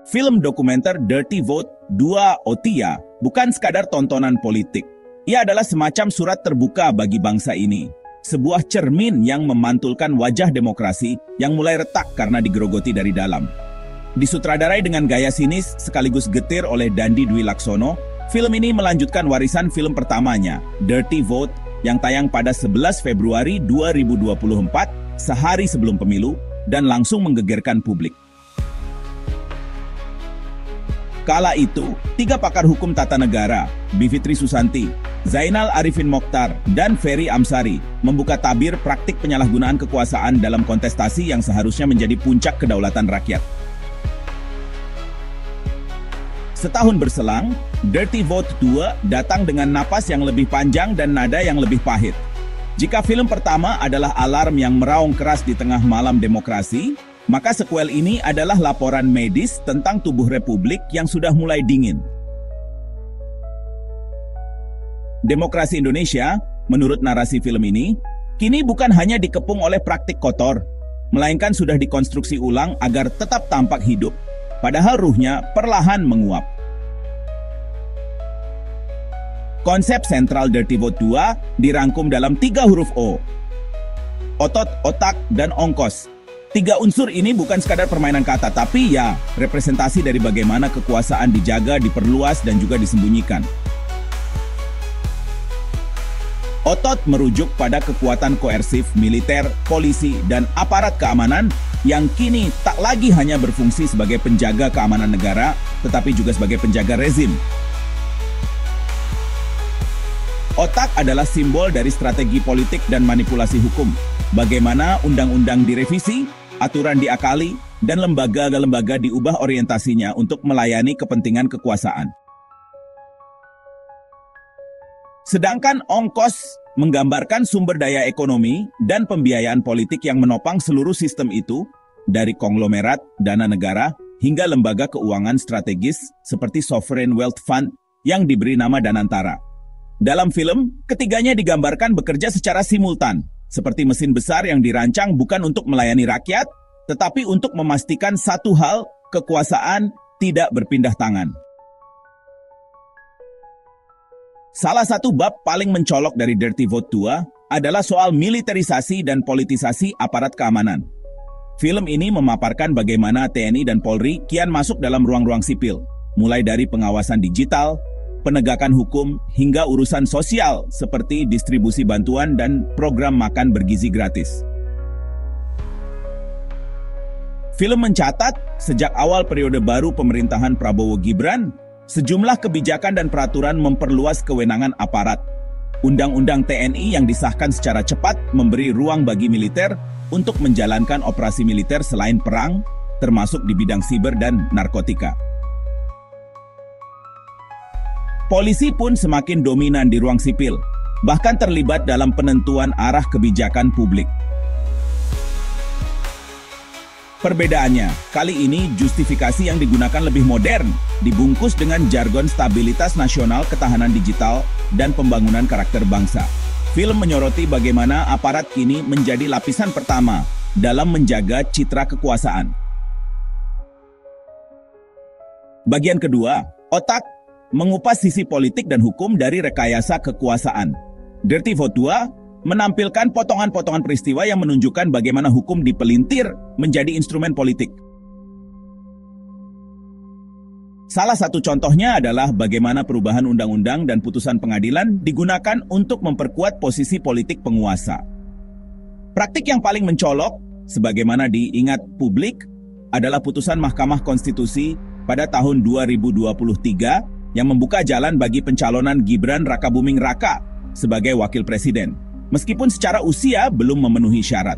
Film dokumenter Dirty Vote 2 Otia bukan sekadar tontonan politik. Ia adalah semacam surat terbuka bagi bangsa ini. Sebuah cermin yang memantulkan wajah demokrasi yang mulai retak karena digerogoti dari dalam. Disutradarai dengan gaya sinis sekaligus getir oleh Dandi Dwi Laksono, film ini melanjutkan warisan film pertamanya, Dirty Vote, yang tayang pada 11 Februari 2024, sehari sebelum pemilu, dan langsung menggegerkan publik. Kala itu, 3 pakar hukum tata negara, Bivitri Susanti, Zainal Arifin Mokhtar, dan Ferry Amsari, membuka tabir praktik penyalahgunaan kekuasaan dalam kontestasi yang seharusnya menjadi puncak kedaulatan rakyat. Setahun berselang, Dirty Vote 2 datang dengan napas yang lebih panjang dan nada yang lebih pahit. Jika film pertama adalah alarm yang meraung keras di tengah malam demokrasi, maka sequel ini adalah laporan medis tentang tubuh republik yang sudah mulai dingin. Demokrasi Indonesia, menurut narasi film ini, kini bukan hanya dikepung oleh praktik kotor, melainkan sudah dikonstruksi ulang agar tetap tampak hidup, padahal ruhnya perlahan menguap. Konsep sentral Dirty Vote 2 dirangkum dalam 3 huruf O. Otot, otak, dan ongkos. 3 unsur ini bukan sekadar permainan kata, tapi ya representasi dari bagaimana kekuasaan dijaga, diperluas, dan juga disembunyikan. Otot merujuk pada kekuatan koersif militer, polisi, dan aparat keamanan yang kini tak lagi hanya berfungsi sebagai penjaga keamanan negara, tetapi juga sebagai penjaga rezim. Otak adalah simbol dari strategi politik dan manipulasi hukum. Bagaimana undang-undang direvisi, aturan diakali, dan lembaga-lembaga diubah orientasinya untuk melayani kepentingan kekuasaan. Sedangkan ongkos menggambarkan sumber daya ekonomi dan pembiayaan politik yang menopang seluruh sistem itu, dari konglomerat, dana negara, hingga lembaga keuangan strategis seperti Sovereign Wealth Fund yang diberi nama Danantara. Dalam film, ketiganya digambarkan bekerja secara simultan, seperti mesin besar yang dirancang bukan untuk melayani rakyat, tetapi untuk memastikan satu hal, kekuasaan tidak berpindah tangan. Salah satu bab paling mencolok dari Dirty Vote 2 adalah soal militerisasi dan politisasi aparat keamanan. Film ini memaparkan bagaimana TNI dan Polri kian masuk dalam ruang-ruang sipil, mulai dari pengawasan digital, penegakan hukum, hingga urusan sosial seperti distribusi bantuan dan program makan bergizi gratis. Film mencatat, sejak awal periode baru pemerintahan Prabowo Gibran, sejumlah kebijakan dan peraturan memperluas kewenangan aparat. Undang-undang TNI yang disahkan secara cepat memberi ruang bagi militer untuk menjalankan operasi militer selain perang, termasuk di bidang siber dan narkotika. Polisi pun semakin dominan di ruang sipil, bahkan terlibat dalam penentuan arah kebijakan publik. Perbedaannya, kali ini justifikasi yang digunakan lebih modern, dibungkus dengan jargon stabilitas nasional, ketahanan digital, dan pembangunan karakter bangsa. Film menyoroti bagaimana aparat kini menjadi lapisan pertama dalam menjaga citra kekuasaan. Bagian kedua, otak mengupas sisi politik dan hukum dari rekayasa kekuasaan. Dirty Vote 2 menampilkan potongan-potongan peristiwa yang menunjukkan bagaimana hukum dipelintir menjadi instrumen politik. Salah satu contohnya adalah bagaimana perubahan undang-undang dan putusan pengadilan digunakan untuk memperkuat posisi politik penguasa. Praktik yang paling mencolok, sebagaimana diingat publik, adalah putusan Mahkamah Konstitusi pada tahun 2023 yang membuka jalan bagi pencalonan Gibran Rakabuming Raka sebagai wakil presiden, meskipun secara usia belum memenuhi syarat.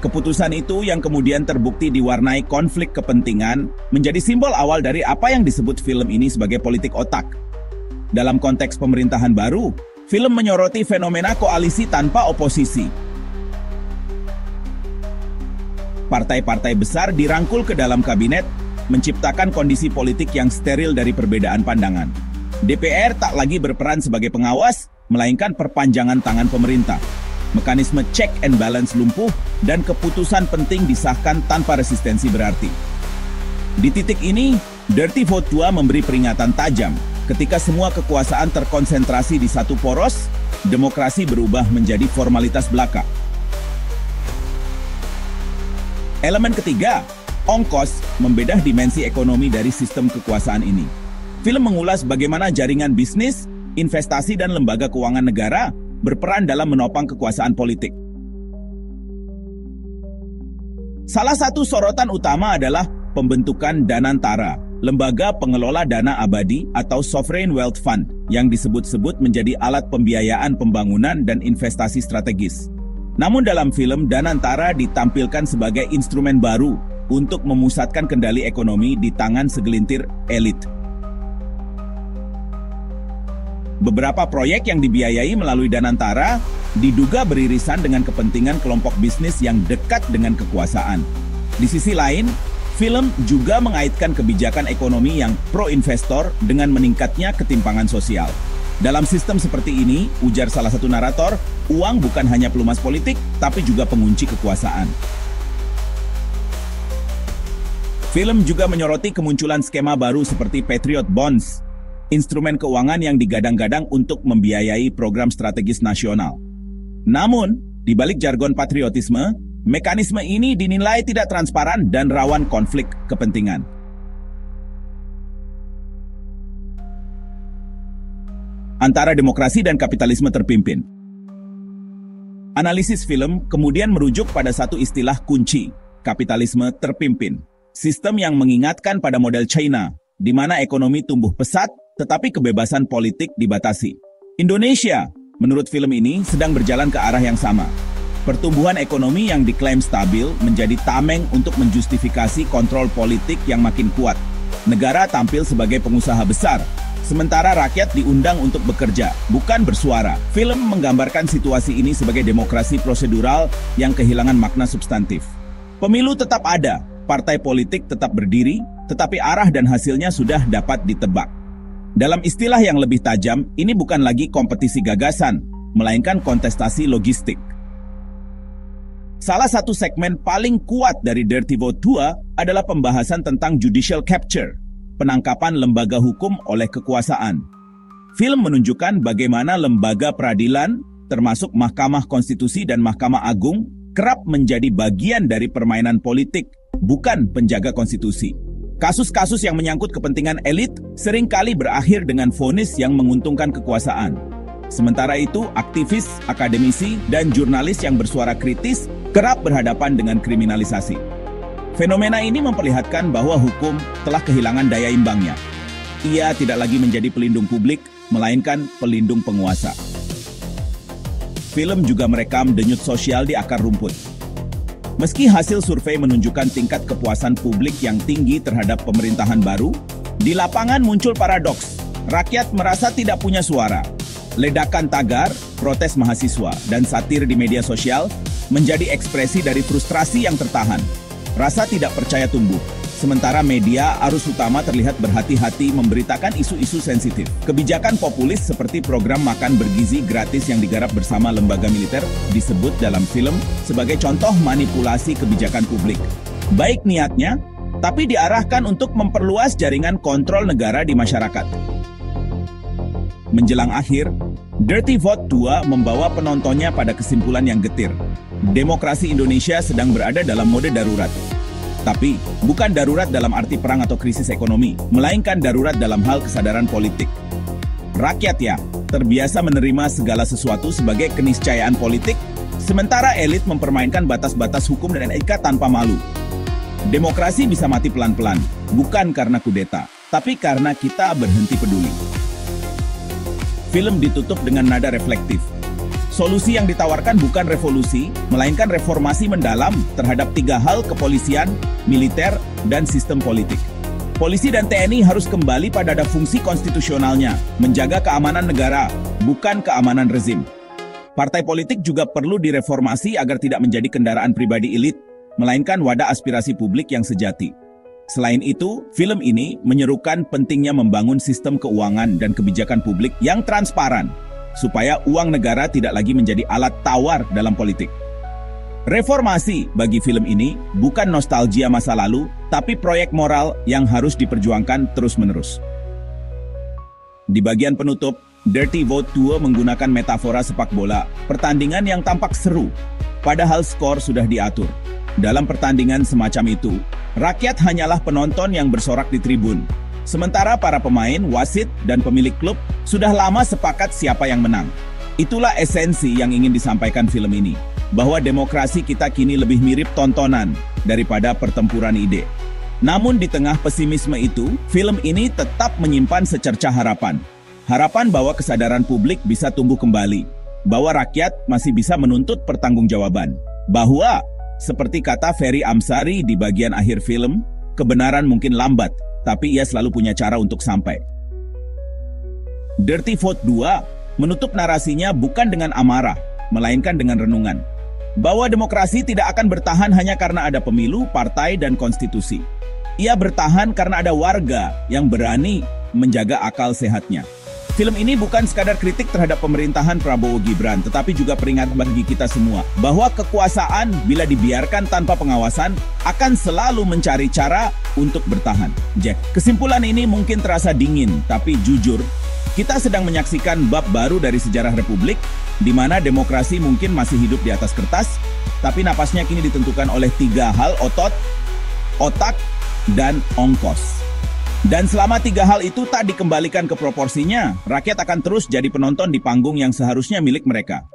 Keputusan itu yang kemudian terbukti diwarnai konflik kepentingan menjadi simbol awal dari apa yang disebut film ini sebagai politik otak. Dalam konteks pemerintahan baru, film menyoroti fenomena koalisi tanpa oposisi. Partai-partai besar dirangkul ke dalam kabinet, menciptakan kondisi politik yang steril dari perbedaan pandangan. DPR tak lagi berperan sebagai pengawas, melainkan perpanjangan tangan pemerintah. Mekanisme check and balance lumpuh dan keputusan penting disahkan tanpa resistensi berarti. Di titik ini, Dirty Vote 2 memberi peringatan tajam. Ketika semua kekuasaan terkonsentrasi di satu poros, demokrasi berubah menjadi formalitas belaka. Elemen ketiga, ongkos, membedah dimensi ekonomi dari sistem kekuasaan ini. Film mengulas bagaimana jaringan bisnis, investasi, dan lembaga keuangan negara berperan dalam menopang kekuasaan politik. Salah satu sorotan utama adalah pembentukan Danantara, lembaga pengelola dana abadi atau Sovereign Wealth Fund, yang disebut-sebut menjadi alat pembiayaan pembangunan dan investasi strategis. Namun dalam film, Danantara ditampilkan sebagai instrumen baru untuk memusatkan kendali ekonomi di tangan segelintir elit. Beberapa proyek yang dibiayai melalui Danantara diduga beririsan dengan kepentingan kelompok bisnis yang dekat dengan kekuasaan. Di sisi lain, film juga mengaitkan kebijakan ekonomi yang pro-investor dengan meningkatnya ketimpangan sosial. Dalam sistem seperti ini, ujar salah satu narator, uang bukan hanya pelumas politik, tapi juga pengunci kekuasaan. Film juga menyoroti kemunculan skema baru seperti Patriot Bonds, instrumen keuangan yang digadang-gadang untuk membiayai program strategis nasional. Namun, di balik jargon patriotisme, mekanisme ini dinilai tidak transparan dan rawan konflik kepentingan. Antara demokrasi dan kapitalisme terpimpin. Analisis film kemudian merujuk pada satu istilah kunci, kapitalisme terpimpin. Sistem yang mengingatkan pada model China, di mana ekonomi tumbuh pesat, tetapi kebebasan politik dibatasi. Indonesia, menurut film ini, sedang berjalan ke arah yang sama. Pertumbuhan ekonomi yang diklaim stabil menjadi tameng untuk menjustifikasi kontrol politik yang makin kuat. Negara tampil sebagai pengusaha besar, sementara rakyat diundang untuk bekerja, bukan bersuara. Film menggambarkan situasi ini sebagai demokrasi prosedural yang kehilangan makna substantif. Pemilu tetap ada, partai politik tetap berdiri, tetapi arah dan hasilnya sudah dapat ditebak. Dalam istilah yang lebih tajam, ini bukan lagi kompetisi gagasan, melainkan kontestasi logistik. Salah satu segmen paling kuat dari Dirty Vote 2 adalah pembahasan tentang judicial capture, penangkapan lembaga hukum oleh kekuasaan. Film menunjukkan bagaimana lembaga peradilan, termasuk Mahkamah Konstitusi dan Mahkamah Agung, kerap menjadi bagian dari permainan politik, bukan penjaga konstitusi. Kasus-kasus yang menyangkut kepentingan elit seringkali berakhir dengan vonis yang menguntungkan kekuasaan. Sementara itu, aktivis, akademisi, dan jurnalis yang bersuara kritis kerap berhadapan dengan kriminalisasi. Fenomena ini memperlihatkan bahwa hukum telah kehilangan daya imbangnya. Ia tidak lagi menjadi pelindung publik, melainkan pelindung penguasa. Film juga merekam denyut sosial di akar rumput. Meski hasil survei menunjukkan tingkat kepuasan publik yang tinggi terhadap pemerintahan baru, di lapangan muncul paradoks. Rakyat merasa tidak punya suara. Ledakan tagar, protes mahasiswa, dan satir di media sosial menjadi ekspresi dari frustrasi yang tertahan. Rasa tidak percaya tumbuh. Sementara media arus utama terlihat berhati-hati memberitakan isu-isu sensitif. Kebijakan populis seperti program makan bergizi gratis yang digarap bersama lembaga militer disebut dalam film sebagai contoh manipulasi kebijakan publik. Baik niatnya, tapi diarahkan untuk memperluas jaringan kontrol negara di masyarakat. Menjelang akhir, Dirty Vote 2 membawa penontonnya pada kesimpulan yang getir. Demokrasi Indonesia sedang berada dalam mode darurat. Tapi, bukan darurat dalam arti perang atau krisis ekonomi, melainkan darurat dalam hal kesadaran politik. Rakyat ya, terbiasa menerima segala sesuatu sebagai keniscayaan politik, sementara elit mempermainkan batas-batas hukum dan etika tanpa malu. Demokrasi bisa mati pelan-pelan, bukan karena kudeta, tapi karena kita berhenti peduli. Film ditutup dengan nada reflektif. Solusi yang ditawarkan bukan revolusi, melainkan reformasi mendalam terhadap 3 hal: kepolisian, militer, dan sistem politik. Polisi dan TNI harus kembali pada fungsi konstitusionalnya, menjaga keamanan negara, bukan keamanan rezim. Partai politik juga perlu direformasi agar tidak menjadi kendaraan pribadi elit, melainkan wadah aspirasi publik yang sejati. Selain itu, film ini menyerukan pentingnya membangun sistem keuangan dan kebijakan publik yang transparan. supaya uang negara tidak lagi menjadi alat tawar dalam politik. Reformasi bagi film ini bukan nostalgia masa lalu, tapi proyek moral yang harus diperjuangkan terus-menerus. Di bagian penutup, Dirty Vote 2 menggunakan metafora sepak bola, pertandingan yang tampak seru, padahal skor sudah diatur. Dalam pertandingan semacam itu, rakyat hanyalah penonton yang bersorak di tribun. Sementara para pemain, wasit, dan pemilik klub sudah lama sepakat siapa yang menang. Itulah esensi yang ingin disampaikan film ini, bahwa demokrasi kita kini lebih mirip tontonan daripada pertempuran ide. Namun di tengah pesimisme itu, film ini tetap menyimpan secercah harapan. Harapan bahwa kesadaran publik bisa tumbuh kembali, bahwa rakyat masih bisa menuntut pertanggungjawaban, bahwa, seperti kata Ferry Amsari di bagian akhir film, kebenaran mungkin lambat, tapi ia selalu punya cara untuk sampai. Dirty Vote 2 menutup narasinya bukan dengan amarah, melainkan dengan renungan. Bahwa demokrasi tidak akan bertahan hanya karena ada pemilu, partai, dan konstitusi. Ia bertahan karena ada warga yang berani menjaga akal sehatnya. Film ini bukan sekadar kritik terhadap pemerintahan Prabowo Gibran, tetapi juga peringatan bagi kita semua bahwa kekuasaan bila dibiarkan tanpa pengawasan akan selalu mencari cara untuk bertahan. Jack, kesimpulan ini mungkin terasa dingin, tapi jujur, kita sedang menyaksikan bab baru dari sejarah Republik, di mana demokrasi mungkin masih hidup di atas kertas, tapi napasnya kini ditentukan oleh 3 hal: otot, otak, dan ongkos. Dan selama 3 hal itu tak dikembalikan ke proporsinya, rakyat akan terus jadi penonton di panggung yang seharusnya milik mereka.